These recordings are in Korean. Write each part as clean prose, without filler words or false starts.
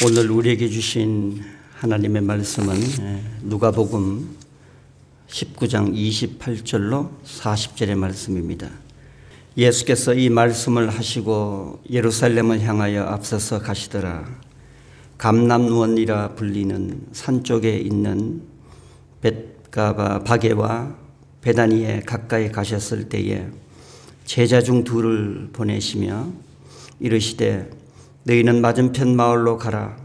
오늘 우리에게 주신 하나님의 말씀은 누가복음 19장 28절로 40절의 말씀입니다. 예수께서 이 말씀을 하시고 예루살렘을 향하여 앞서서 가시더라. 감람원이라 불리는 산 쪽에 있는 벳가바게와 베다니에 가까이 가셨을 때에 제자 중 둘을 보내시며 이르시되 너희는 맞은편 마을로 가라.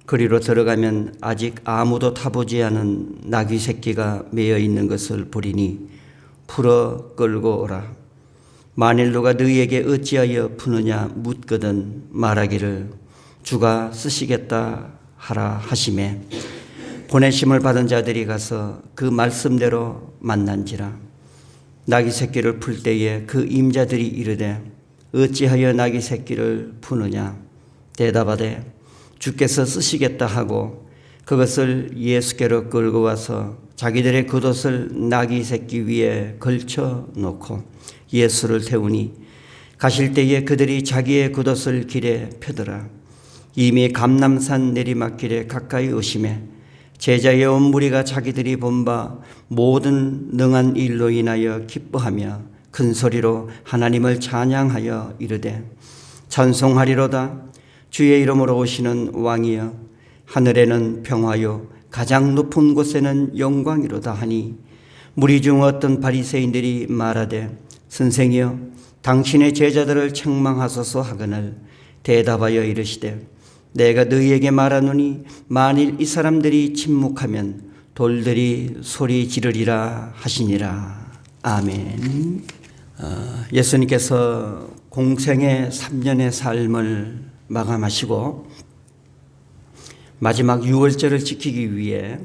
그리로 들어가면 아직 아무도 타보지 않은 나귀 새끼가 매여 있는 것을 보리니 풀어 끌고 오라. 만일 누가 너희에게 어찌하여 푸느냐 묻거든 말하기를 주가 쓰시겠다 하라 하시매 보내심을 받은 자들이 가서 그 말씀대로 만난지라. 나귀 새끼를 풀 때에 그 임자들이 이르되 어찌하여 나귀 새끼를 푸느냐 대답하되 주께서 쓰시겠다 하고 그것을 예수께로 끌고 와서 자기들의 겉옷을 나귀 새끼 위에 걸쳐 놓고 예수를 태우니 가실 때에 그들이 자기의 겉옷을 길에 펴더라. 이미 감람산 내리막길에 가까이 오심에 제자의 온 무리가 자기들이 본 바 모든 능한 일로 인하여 기뻐하며 큰 소리로 하나님을 찬양하여 이르되 찬송하리로다. 주의 이름으로 오시는 왕이여 하늘에는 평화요 가장 높은 곳에는 영광이로다 하니 무리 중 어떤 바리새인들이 말하되 선생이여 당신의 제자들을 책망하소서 하거늘 대답하여 이르시되 내가 너희에게 말하노니 만일 이 사람들이 침묵하면 돌들이 소리 지르리라 하시니라. 아멘. 예수님께서 공생의 3년의 삶을 마감하시고 마지막 유월절을 지키기 위해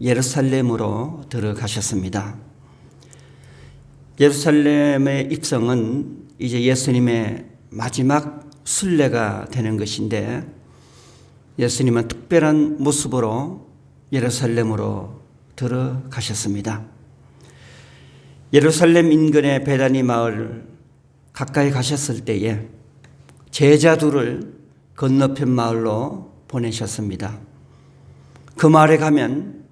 예루살렘으로 들어가셨습니다. 예루살렘의 입성은 이제 예수님의 마지막 순례가 되는 것인데 예수님은 특별한 모습으로 예루살렘으로 들어가셨습니다. 예루살렘 인근의 베다니 마을 가까이 가셨을 때에 제자 둘을 건너편 마을로 보내셨습니다. 그 마을에 가면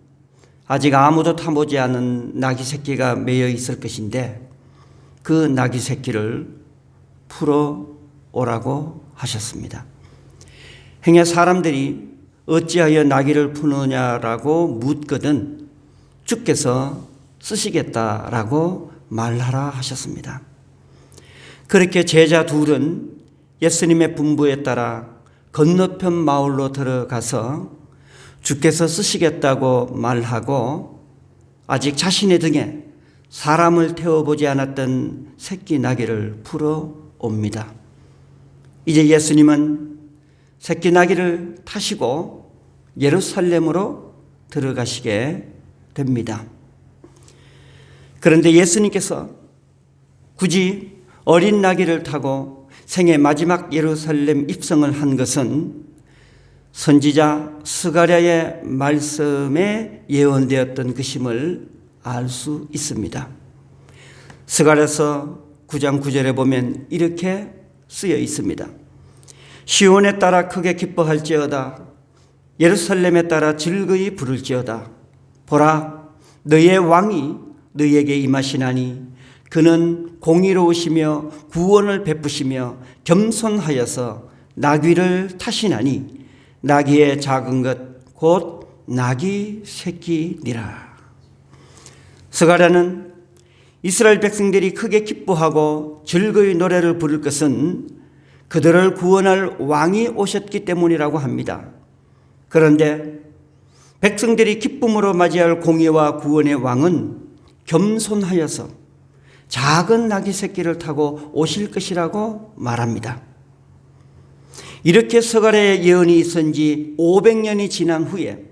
아직 아무도 타보지 않은 나귀 새끼가 매여 있을 것인데 그 나귀 새끼를 풀어 오라고 하셨습니다. 행여 사람들이 어찌하여 나귀를 푸느냐라고 묻거든 주께서 쓰시겠다라고 말하라 하셨습니다. 그렇게 제자 둘은 예수님의 분부에 따라 건너편 마을로 들어가서 주께서 쓰시겠다고 말하고 아직 자신의 등에 사람을 태워보지 않았던 새끼 나귀를 풀어 옵니다. 이제 예수님은 새끼 나귀를 타시고 예루살렘으로 들어가시게 됩니다. 그런데 예수님께서 굳이 어린 나귀를 타고 생애 마지막 예루살렘 입성을 한 것은 선지자 스가랴의 말씀에 예언되었던 것임을 알 수 있습니다. 스가랴서 9장 9절에 보면 이렇게 쓰여 있습니다. 시온에 따라 크게 기뻐할지어다. 예루살렘에 따라 즐거이 부를지어다. 보라, 너희의 왕이 너희에게 임하시나니 그는 공의로우시며 구원을 베푸시며 겸손하여서 나귀를 타시나니 나귀의 작은 것 곧 나귀 새끼니라. 스가랴는 이스라엘 백성들이 크게 기뻐하고 즐거이 노래를 부를 것은 그들을 구원할 왕이 오셨기 때문이라고 합니다. 그런데 백성들이 기쁨으로 맞이할 공의와 구원의 왕은 겸손하여서 작은 나귀 새끼를 타고 오실 것이라고 말합니다. 이렇게 스가랴의 예언이 있은 지 500년이 지난 후에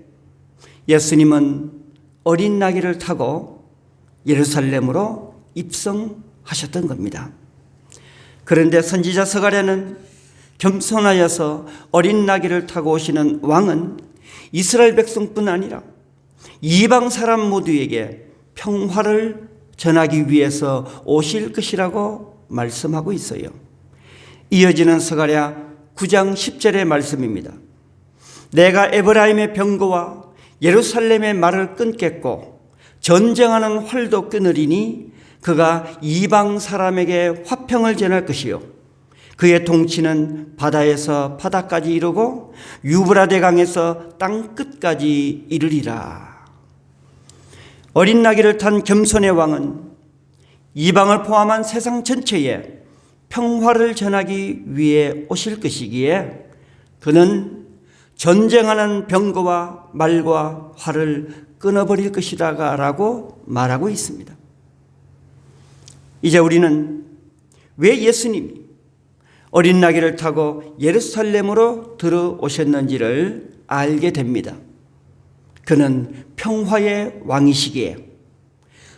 예수님은 어린 나귀를 타고 예루살렘으로 입성하셨던 겁니다. 그런데 선지자 스가랴는 겸손하여서 어린 나귀를 타고 오시는 왕은 이스라엘 백성뿐 아니라 이방 사람 모두에게 평화를 전하기 위해서 오실 것이라고 말씀하고 있어요. 이어지는 스가랴 9장 10절의 말씀입니다. 내가 에브라임의 병거와 예루살렘의 말을 끊겠고 전쟁하는 활도 끊으리니 그가 이방 사람에게 화평을 전할 것이요 그의 통치는 바다에서 바다까지 이르고 유브라데 강에서 땅 끝까지 이르리라. 어린 나귀를 탄 겸손의 왕은 이방을 포함한 세상 전체에 평화를 전하기 위해 오실 것이기에 그는 전쟁하는 병거와 말과 활을 끊어버릴 것이다 라고 말하고 있습니다. 이제 우리는 왜 예수님이 어린 나귀를 타고 예루살렘으로 들어오셨는지를 알게 됩니다. 그는 평화의 왕이시기에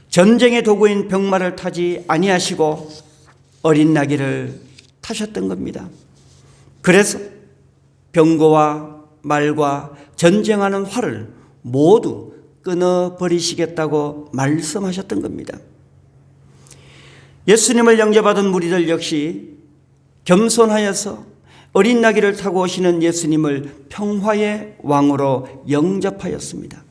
전쟁의 도구인 병마를 타지 아니하시고 어린 나귀를 타셨던 겁니다. 그래서 병거와 말과 전쟁하는 활을 모두 끊어버리시겠다고 말씀하셨던 겁니다. 예수님을 영접받은 무리들 역시 겸손하여서 어린 나귀를 타고 오시는 예수님을 평화의 왕으로 영접하였습니다.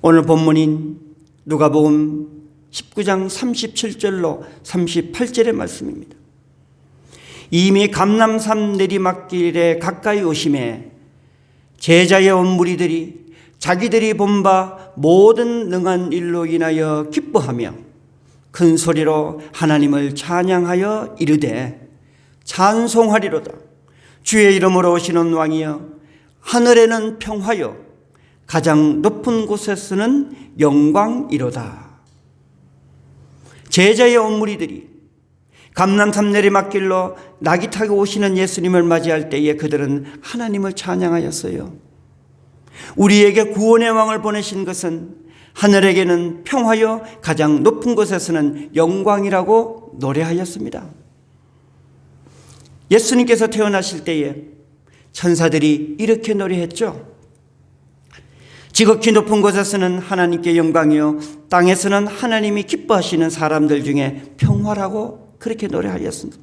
오늘 본문인 누가복음 19장 37절로 38절의 말씀입니다. 이미 감람산 내리막길에 가까이 오심에 제자의 온 무리들이 자기들이 본 바 모든 능한 일로 인하여 기뻐하며 큰 소리로 하나님을 찬양하여 이르되 찬송하리로다. 주의 이름으로 오시는 왕이여 하늘에는 평화요 가장 높은 곳에서는 영광이로다. 제자의 온 무리들이 감람산 내리막길로 나귀 타고 오시는 예수님을 맞이할 때에 그들은 하나님을 찬양하였어요. 우리에게 구원의 왕을 보내신 것은 하늘에게는 평화요 가장 높은 곳에서는 영광이라고 노래하였습니다. 예수님께서 태어나실 때에 천사들이 이렇게 노래했죠. 지극히 높은 곳에서는 하나님께 영광이요 땅에서는 하나님이 기뻐하시는 사람들 중에 평화라고 그렇게 노래하였습니다.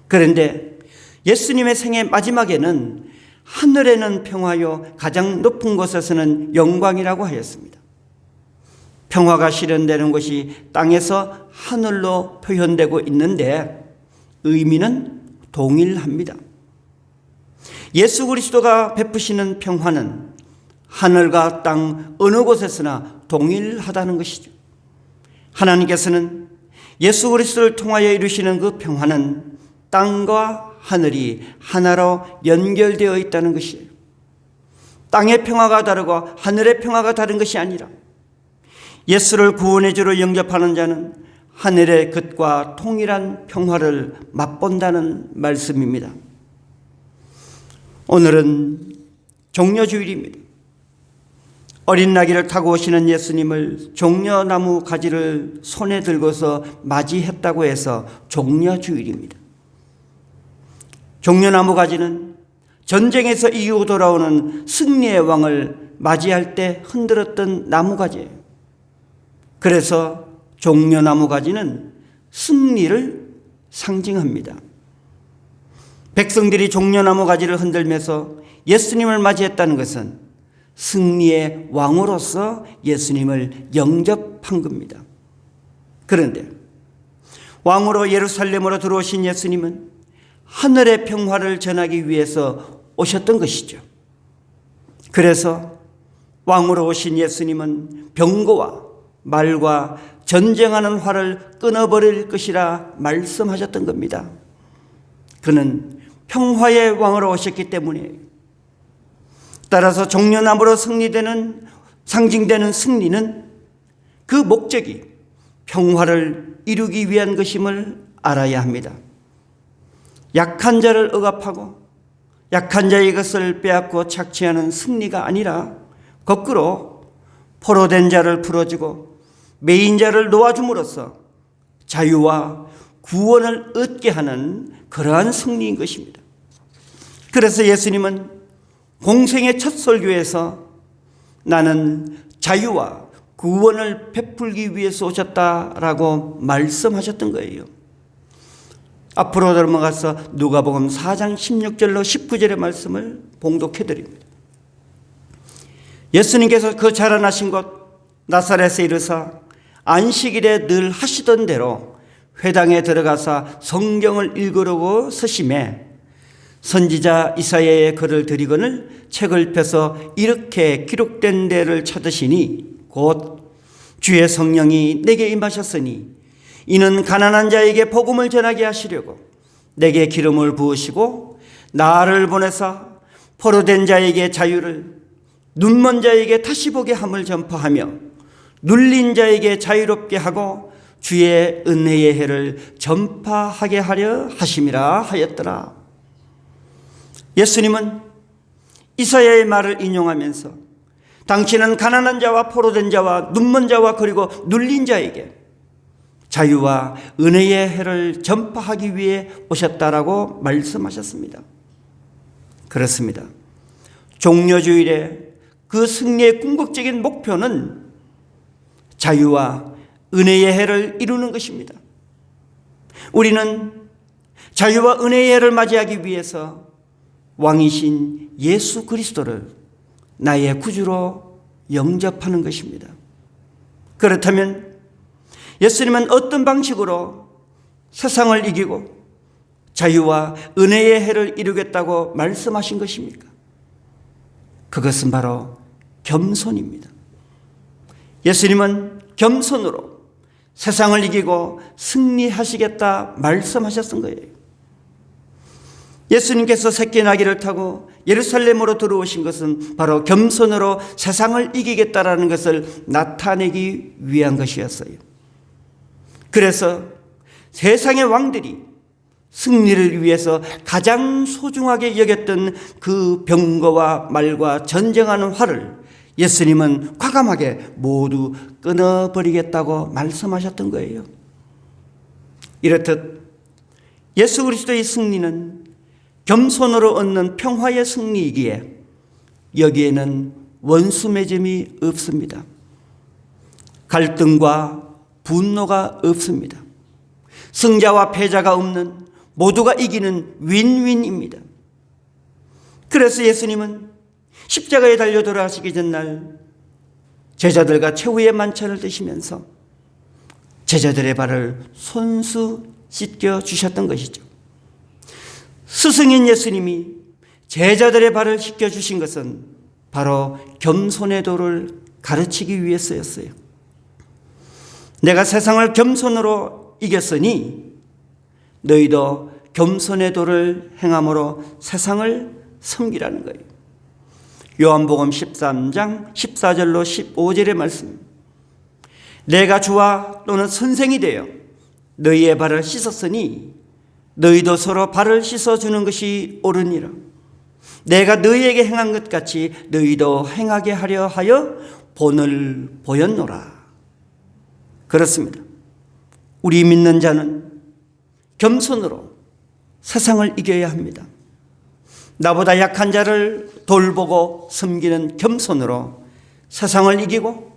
그런데 예수님의 생애 마지막에는 하늘에는 평화요 가장 높은 곳에서는 영광이라고 하였습니다. 평화가 실현되는 것이 땅에서 하늘로 표현되고 있는데 의미는 동일합니다. 예수 그리스도가 베푸시는 평화는 하늘과 땅 어느 곳에서나 동일하다는 것이죠. 하나님께서는 예수 그리스도를 통하여 이루시는 그 평화는 땅과 하늘이 하나로 연결되어 있다는 것이에요. 땅의 평화가 다르고 하늘의 평화가 다른 것이 아니라 예수를 구원의 주로 영접하는 자는 하늘의 끝과 통일한 평화를 맛본다는 말씀입니다. 오늘은 종려주일입니다. 어린 나귀를 타고 오시는 예수님을 종려나무 가지를 손에 들고서 맞이했다고 해서 종려주일입니다. 종려나무 가지는 전쟁에서 이기고 돌아오는 승리의 왕을 맞이할 때 흔들었던 나무가지예요. 그래서 종려나무 가지는 승리를 상징합니다. 백성들이 종려나무 가지를 흔들면서 예수님을 맞이했다는 것은 승리의 왕으로서 예수님을 영접한 겁니다. 그런데 왕으로 예루살렘으로 들어오신 예수님은 하늘의 평화를 전하기 위해서 오셨던 것이죠. 그래서 왕으로 오신 예수님은 병거와 말과 전쟁하는 활을 끊어버릴 것이라 말씀하셨던 겁니다. 그는 평화의 왕으로 오셨기 때문에 따라서 종려나무로 상징되는 승리는 그 목적이 평화를 이루기 위한 것임을 알아야 합니다. 약한 자를 억압하고 약한 자의 것을 빼앗고 착취하는 승리가 아니라 거꾸로 포로된 자를 풀어주고 매인 자를 놓아줌으로써 자유와 구원을 얻게 하는 그러한 승리인 것입니다. 그래서 예수님은 공생의 첫 설교에서 나는 자유와 구원을 베풀기 위해서 오셨다라고 말씀하셨던 거예요. 앞으로 넘어가서 누가복음 4장 16절로 19절의 말씀을 봉독해 드립니다. 예수님께서 그 자라나신 곳 나사렛에 이르사 안식일에 늘 하시던 대로 회당에 들어가사 성경을 읽으려고 서심해 선지자 이사야의 글을 드리거늘 책을 펴서 이렇게 기록된 데를 찾으시니 곧 주의 성령이 내게 임하셨으니 이는 가난한 자에게 복음을 전하게 하시려고 내게 기름을 부으시고 나를 보내사 포로된 자에게 자유를 눈먼 자에게 다시 보게 함을 전파하며 눌린 자에게 자유롭게 하고 주의 은혜의 해를 전파하게 하려 하심이라 하였더라. 예수님은 이사야의 말을 인용하면서 당신은 가난한 자와 포로된 자와 눈먼 자와 그리고 눌린 자에게 자유와 은혜의 해를 전파하기 위해 오셨다라고 말씀하셨습니다. 그렇습니다. 종려주일에 그 승리의 궁극적인 목표는 자유와 은혜의 해를 이루는 것입니다. 우리는 자유와 은혜의 해를 맞이하기 위해서 왕이신 예수 그리스도를 나의 구주로 영접하는 것입니다. 그렇다면 예수님은 어떤 방식으로 세상을 이기고 자유와 은혜의 해를 이루겠다고 말씀하신 것입니까? 그것은 바로 겸손입니다. 예수님은 겸손으로 세상을 이기고 승리하시겠다 말씀하셨던 거예요. 예수님께서 새끼 나귀를 타고 예루살렘으로 들어오신 것은 바로 겸손으로 세상을 이기겠다라는 것을 나타내기 위한 것이었어요. 그래서 세상의 왕들이 승리를 위해서 가장 소중하게 여겼던 그 병거와 말과 전쟁하는 활을 예수님은 과감하게 모두 끊어버리겠다고 말씀하셨던 거예요. 이렇듯 예수 그리스도의 승리는 겸손으로 얻는 평화의 승리이기에 여기에는 원수 맺음이 없습니다. 갈등과 분노가 없습니다. 승자와 패자가 없는 모두가 이기는 윈윈입니다. 그래서 예수님은 십자가에 달려 돌아가시기 전날 제자들과 최후의 만찬을 드시면서 제자들의 발을 손수 씻겨 주셨던 것이죠. 스승인 예수님이 제자들의 발을 씻겨 주신 것은 바로 겸손의 도를 가르치기 위해서였어요. 내가 세상을 겸손으로 이겼으니 너희도 겸손의 도를 행함으로 세상을 섬기라는 거예요. 요한복음 13장 14절로 15절의 말씀. 내가 주와 또는 선생이 되어 너희의 발을 씻었으니 너희도 서로 발을 씻어주는 것이 옳으니라. 내가 너희에게 행한 것 같이 너희도 행하게 하려 하여 본을 보였노라. 그렇습니다. 우리 믿는 자는 겸손으로 세상을 이겨야 합니다. 나보다 약한 자를 돌보고 섬기는 겸손으로 세상을 이기고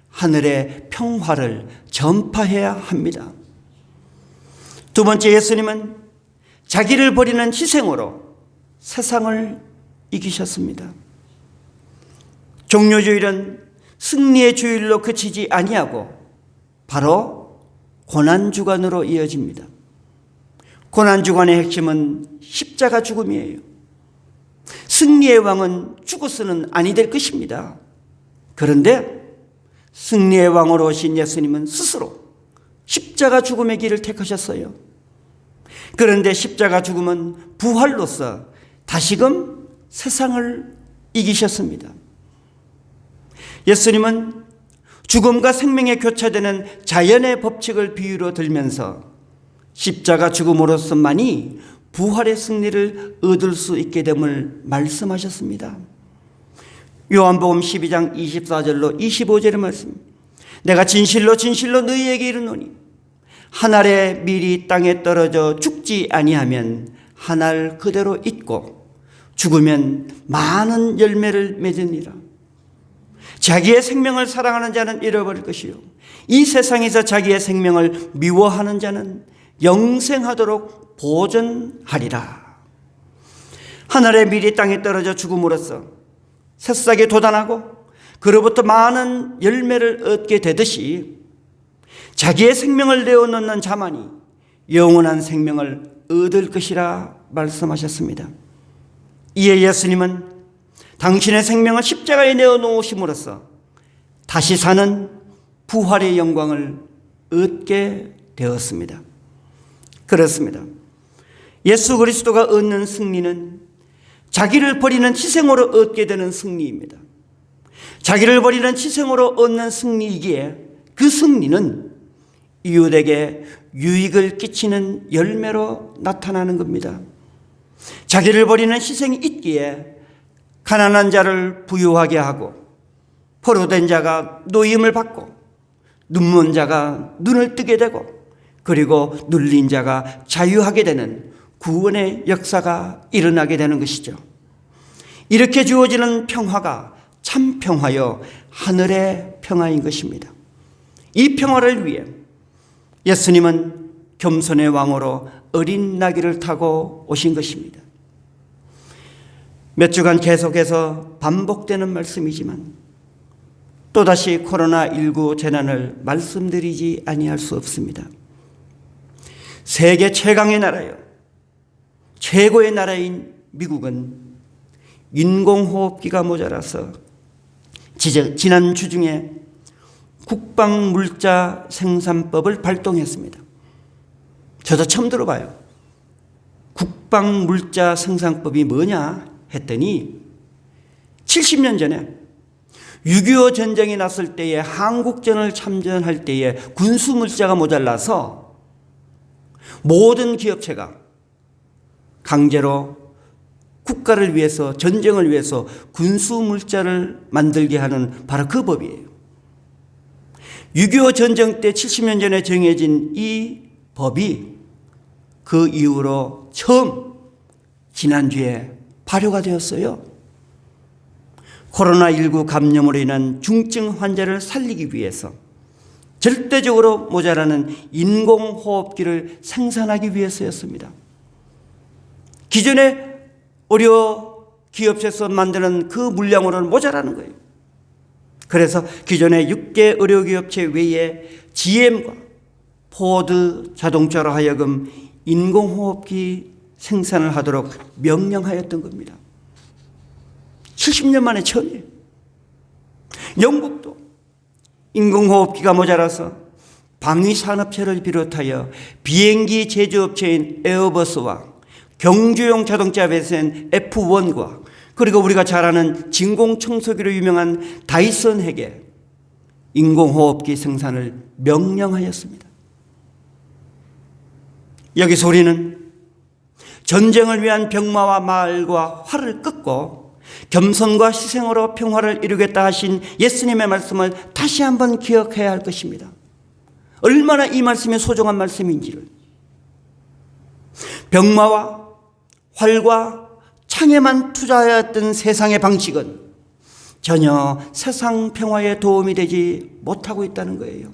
하늘의 평화를 전파해야 합니다. 두 번째, 예수님은 자기를 버리는 희생으로 세상을 이기셨습니다. 종료주일은 승리의 주일로 그치지 아니하고 바로 고난주간으로 이어집니다. 고난주간의 핵심은 십자가 죽음이에요. 승리의 왕은 죽어서는 아니 될 것입니다. 그런데 승리의 왕으로 오신 예수님은 스스로 십자가 죽음의 길을 택하셨어요. 그런데 십자가 죽음은 부활로서 다시금 세상을 이기셨습니다. 예수님은 죽음과 생명에 교차되는 자연의 법칙을 비유로 들면서 십자가 죽음으로서만이 부활의 승리를 얻을 수 있게 됨을 말씀하셨습니다. 요한복음 12장 24절로 25절의 말씀. 내가 진실로 진실로 너희에게 이르노니 한 알의 밀이 땅에 떨어져 죽지 아니하면 한 알 그대로 있고 죽으면 많은 열매를 맺으니라. 자기의 생명을 사랑하는 자는 잃어버릴 것이요 이 세상에서 자기의 생명을 미워하는 자는 영생하도록 보존하리라. 하늘의 밀이 땅에 떨어져 죽음으로써 새싹이 돋아나고 그로부터 많은 열매를 얻게 되듯이 자기의 생명을 내어놓는 자만이 영원한 생명을 얻을 것이라 말씀하셨습니다. 이에 예수님은 당신의 생명을 십자가에 내어놓으심으로써 다시 사는 부활의 영광을 얻게 되었습니다. 그렇습니다. 예수 그리스도가 얻는 승리는 자기를 버리는 희생으로 얻게 되는 승리입니다. 자기를 버리는 희생으로 얻는 승리이기에 그 승리는 이웃에게 유익을 끼치는 열매로 나타나는 겁니다. 자기를 버리는 희생이 있기에 가난한 자를 부유하게 하고 포로된 자가 노임을 받고 눈먼 자가 눈을 뜨게 되고 그리고 눌린 자가 자유하게 되는 구원의 역사가 일어나게 되는 것이죠. 이렇게 주어지는 평화가 참 평화요 하늘의 평화인 것입니다. 이 평화를 위해 예수님은 겸손의 왕으로 어린 나귀를 타고 오신 것입니다. 몇 주간 계속해서 반복되는 말씀이지만 또다시 코로나19 재난을 말씀드리지 아니할 수 없습니다. 세계 최강의 나라요 최고의 나라인 미국은 인공호흡기가 모자라서 지난 주 중에 국방물자 생산법을 발동했습니다. 저도 처음 들어봐요. 국방물자 생산법이 뭐냐 했더니 70년 전에 6.25 전쟁이 났을 때에 한국전을 참전할 때에 군수물자가 모자라서 모든 기업체가 강제로 국가를 위해서 전쟁을 위해서 군수물자를 만들게 하는 바로 그 법이에요. 6.25 전쟁 때 70년 전에 정해진 이 법이 그 이후로 처음 지난주에 발효가 되었어요. 코로나19 감염으로 인한 중증 환자를 살리기 위해서 절대적으로 모자라는 인공호흡기를 생산하기 위해서였습니다. 기존의 의료 기업체에서 만드는 그 물량으로는 모자라는 거예요. 그래서 기존의 6개 의료기업체 외에 GM과 포드 자동차로 하여금 인공호흡기 생산을 하도록 명령하였던 겁니다. 70년 만에 처음이에요. 영국도 인공호흡기가 모자라서 방위산업체를 비롯하여 비행기 제조업체인 에어버스와 경주용 자동차 회사인 F1과 그리고 우리가 잘 아는 진공청소기로 유명한 다이슨에게 인공호흡기 생산을 명령하였습니다. 여기서 우리는 전쟁을 위한 병마와 말과 활을 끊고 겸손과 희생으로 평화를 이루겠다 하신 예수님의 말씀을 다시 한번 기억해야 할 것입니다. 얼마나 이 말씀이 소중한 말씀인지를. 병마와 활과 창에만 투자하였던 세상의 방식은 전혀 세상 평화에 도움이 되지 못하고 있다는 거예요.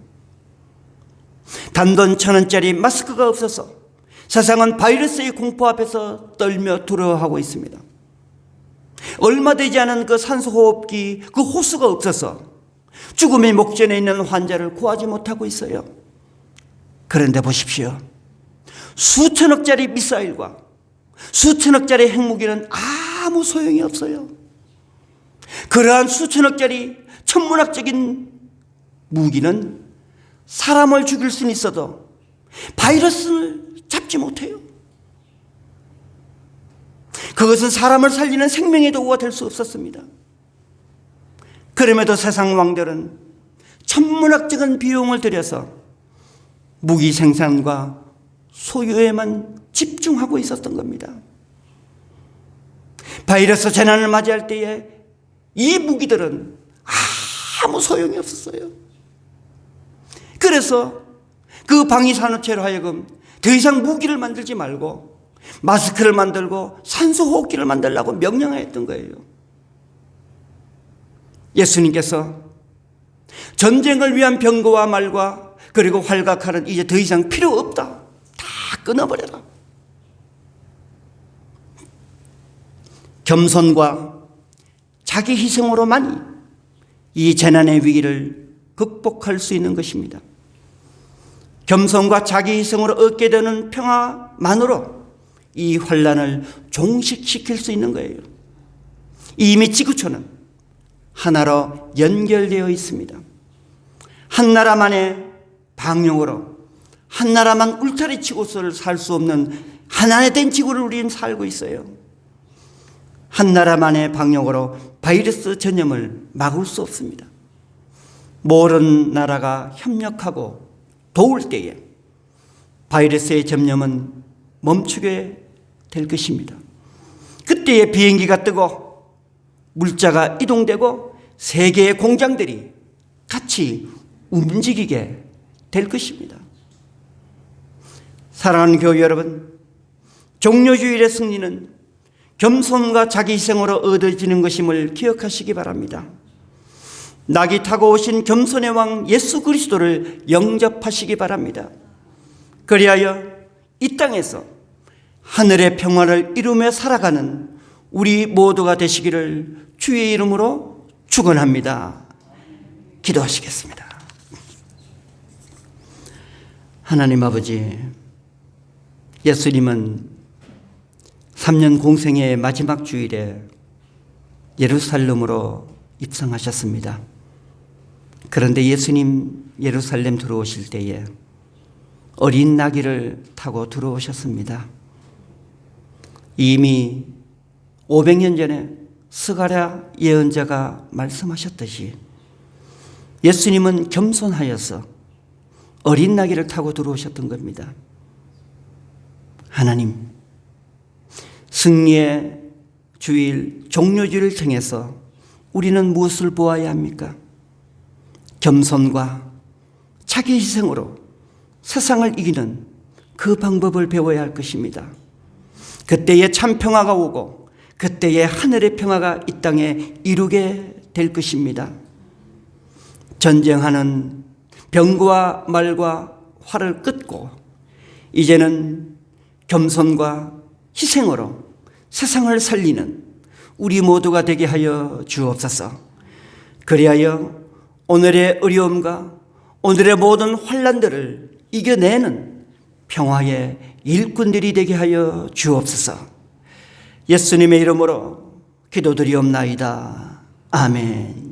단돈 1,000원짜리 마스크가 없어서 세상은 바이러스의 공포 앞에서 떨며 두려워하고 있습니다. 얼마 되지 않은 그 산소호흡기 그 호수가 없어서 죽음의 목전에 있는 환자를 구하지 못하고 있어요. 그런데 보십시오. 수천억짜리 미사일과 수천억짜리 핵무기는 아무 소용이 없어요. 그러한 수천억짜리 천문학적인 무기는 사람을 죽일 수는 있어도 바이러스를 잡지 못해요. 그것은 사람을 살리는 생명의 도구가 될 수 없었습니다. 그럼에도 세상 왕들은 천문학적인 비용을 들여서 무기 생산과 소유에만 집중하고 있었던 겁니다. 바이러스 재난을 맞이할 때에 이 무기들은 아무 소용이 없었어요. 그래서 그 방위산업체로 하여금 더 이상 무기를 만들지 말고 마스크를 만들고 산소호흡기를 만들라고 명령하였던 거예요. 예수님께서 전쟁을 위한 병거와 말과 그리고 활과 칼은 이제 더 이상 필요 없다. 다 끊어버려라. 겸손과 자기 희생으로만이 이 재난의 위기를 극복할 수 있는 것입니다. 겸손과 자기 희생으로 얻게 되는 평화만으로 이 환난을 종식시킬 수 있는 거예요. 이미 지구촌은 하나로 연결되어 있습니다. 한 나라만의 방향으로 한 나라만 울타리치고서 살 수 없는 하나의 된 지구를 우리는 살고 있어요. 한 나라만의 방향으로 바이러스 전염을 막을 수 없습니다. 모든 나라가 협력하고 도울 때에 바이러스의 전염은 멈추게 될 것입니다. 그때에 비행기가 뜨고 물자가 이동되고 세계의 공장들이 같이 움직이게 될 것입니다. 사랑하는 교회 여러분, 종료주일의 승리는 겸손과 자기 희생으로 얻어지는 것임을 기억하시기 바랍니다. 낙이 타고 오신 겸손의 왕 예수 그리스도를 영접하시기 바랍니다. 그리하여 이 땅에서 하늘의 평화를 이루며 살아가는 우리 모두가 되시기를 주의 이름으로 축원합니다. 기도하시겠습니다. 하나님 아버지, 예수님은 3년 공생의 마지막 주일에 예루살렘으로 입성하셨습니다. 그런데 예수님 예루살렘 들어오실 때에 어린 나귀를 타고 들어오셨습니다. 이미 500년 전에 스가랴 예언자가 말씀하셨듯이 예수님은 겸손하여서 어린 나귀를 타고 들어오셨던 겁니다. 하나님, 승리의 주일, 종료주일을 통해서 우리는 무엇을 보아야 합니까? 겸손과 자기 희생으로 세상을 이기는 그 방법을 배워야 할 것입니다. 그때에 참 평화가 오고 그때에 하늘의 평화가 이 땅에 이루게 될 것입니다. 전쟁하는 병과 말과 화를 끊고 이제는 겸손과 희생으로 세상을 살리는 우리 모두가 되게 하여 주옵소서. 그리하여 오늘의 어려움과 오늘의 모든 환난들을 이겨내는 평화의 일꾼들이 되게 하여 주옵소서. 예수님의 이름으로 기도드리옵나이다. 아멘.